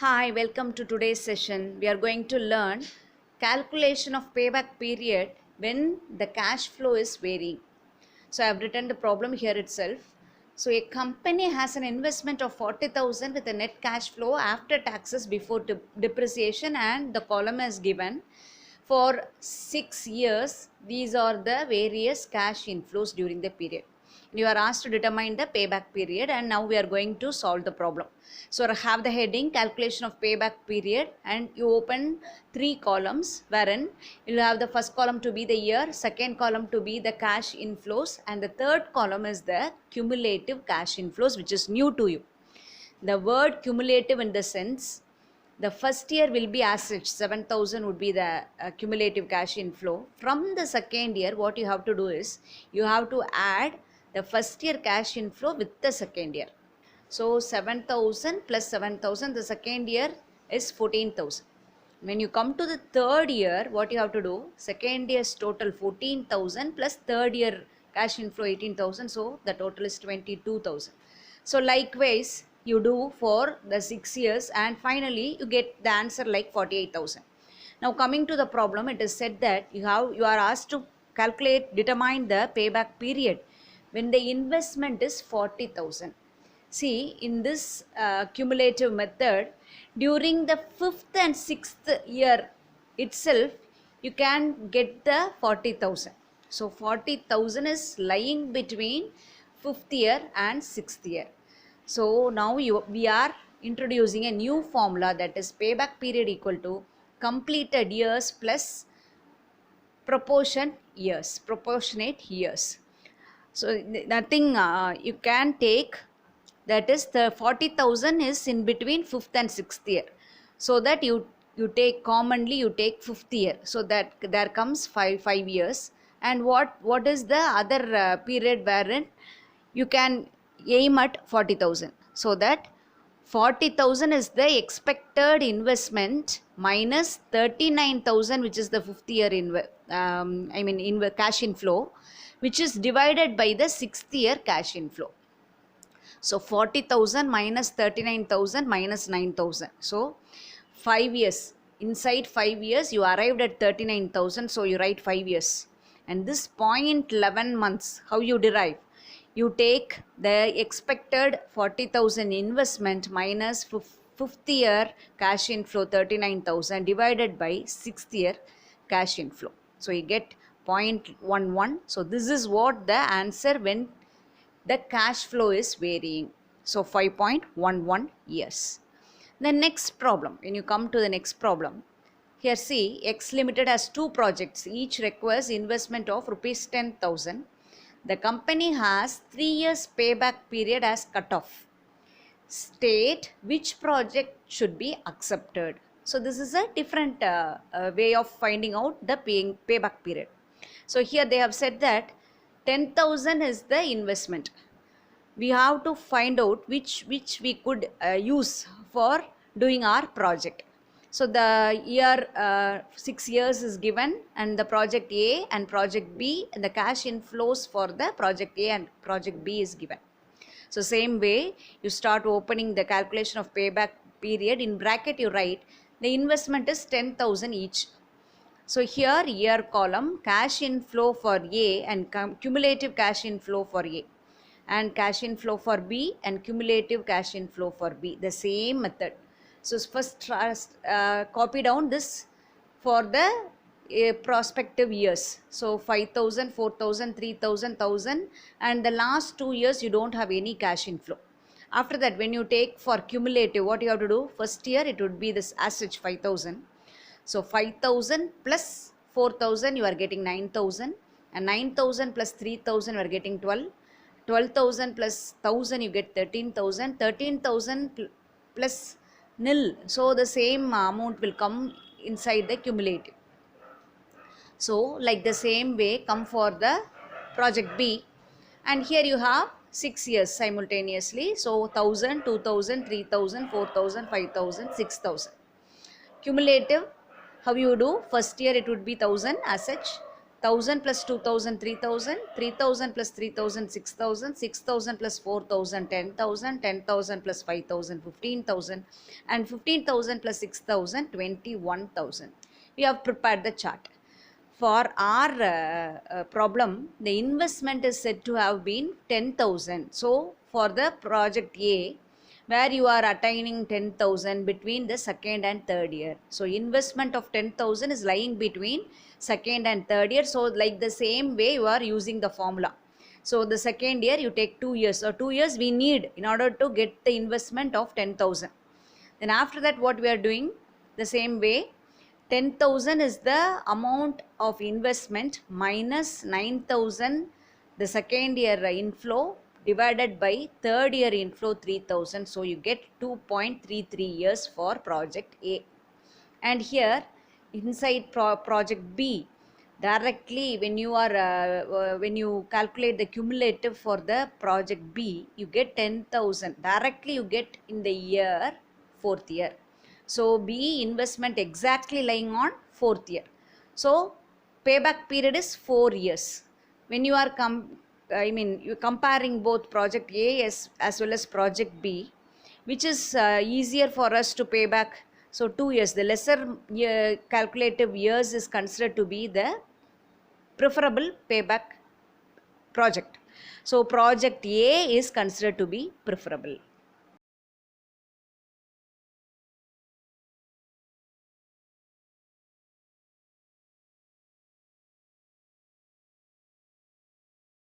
Hi, welcome to today's session. We are going to learn calculation of payback period when the cash flow is varying. So I have written the problem here itself. So a company has an investment of 40,000 with a net cash flow after taxes before depreciation, and the column is given for 6 years. These are the various cash inflows during the period. You are asked to determine the payback period, and now we are going to solve the problem. So I have the heading calculation of payback period, and you open 3 columns wherein you will have the first column to be the year, second column to be the cash inflows, and the third column is the cumulative cash inflows, which is new to you. The word cumulative in the sense, the first year will be as such, 7,000 would be the cumulative cash inflow. From the second year, what you have to do is you have to add the first year cash inflow with the second year. So 7,000 plus 7,000, the second year is 14,000. When you come to the third year, what you have to do, second year's total 14,000 plus third year cash inflow 18,000, so the total is 22,000. So likewise you do for the 6 years, and finally you get the answer like 48,000. Now coming to the problem, it is said that you are asked to determine the payback period when the investment is 40,000. See, in this cumulative method, during the 5th and 6th year itself, you can get the 40,000. So 40,000 is lying between 5th year and 6th year. So now we are introducing a new formula, that is payback period equal to completed years plus proportionate years. So nothing you can take, that is the 40,000 is in between 5th and 6th year. So that you take commonly, you take 5th year. So that there comes 5 years. And what is the other period wherein you can aim at 40,000? So that 40,000 is the expected investment minus 39,000, which is the 5th year cash inflow, which is divided by the 6th year cash inflow. So 40,000 minus 39,000 minus 9,000. So 5 years. Inside 5 years you arrived at 39,000. So you write 5 years. And this 0.11 months, how you derive? You take the expected 40,000 investment minus 5th year cash inflow 39,000 divided by 6th year cash inflow. So you get 0.11. So this is what the answer when the cash flow is varying. So 5.11 years. The next problem, when you come to the next problem, here see, X Limited has 2 projects, each requires investment of rupees 10,000. The company has 3 years payback period as cutoff. State which project should be accepted. So this is a different way of finding out the payback period. So here they have said that 10,000 is the investment. We have to find out which we could use for doing our project. So the year 6 years is given, and the project A and project B, and the cash inflows for the project A and project B is given. So same way you start opening the calculation of payback period. In bracket you write the investment is 10,000 each. So here year column, cash inflow for A and cumulative cash inflow for A, and cash inflow for B and cumulative cash inflow for B, the same method. So first copy down this for the prospective years. So 5,000, 4,000, 3,000, 1,000, and the last 2 years you don't have any cash inflow. After that, when you take for cumulative, what you have to do? First year it would be this as such 5,000. So 5,000 plus 4,000 you are getting 9,000, and 9,000 plus 3,000 you are getting 12. 12,000 plus 1,000 you get 13,000. 13,000 plus nil. So the same amount will come inside the cumulative. So like the same way come for the project B, and here you have 6 years simultaneously. So 1,000, 2,000, 3,000, 4,000, 5,000, 6,000. Cumulative, how you do? First year it would be 1,000 as such. 1000 plus 2000, 3000, 3000 plus 3000, 6000, 6000 plus 4000, 10,000, 10,000 plus 5,000, 15,000, and 15,000 plus 6,000, 21,000. We have prepared the chart. For our problem, the investment is said to have been 10,000. So, for the project A, where you are attaining 10,000 between the second and third year. So, investment of 10,000 is lying between second and third year. So, like the same way you are using the formula. So, the second year you take 2 years. So, 2 years we need in order to get the investment of 10,000. Then after that what we are doing? The same way, 10,000 is the amount of investment minus 9,000 the second year inflow divided by third year inflow 3,000. So you get 2.33 years for project A. And here inside project B, directly when you are when you calculate the cumulative for the project B, you get 10,000 directly you get in the year fourth year. So B investment exactly lying on fourth year. So payback period is 4 years. When you are you're comparing both project A as well as project B, which is easier for us to pay back. So 2 years, the lesser calculative years is considered to be the preferable payback project. So project A is considered to be preferable.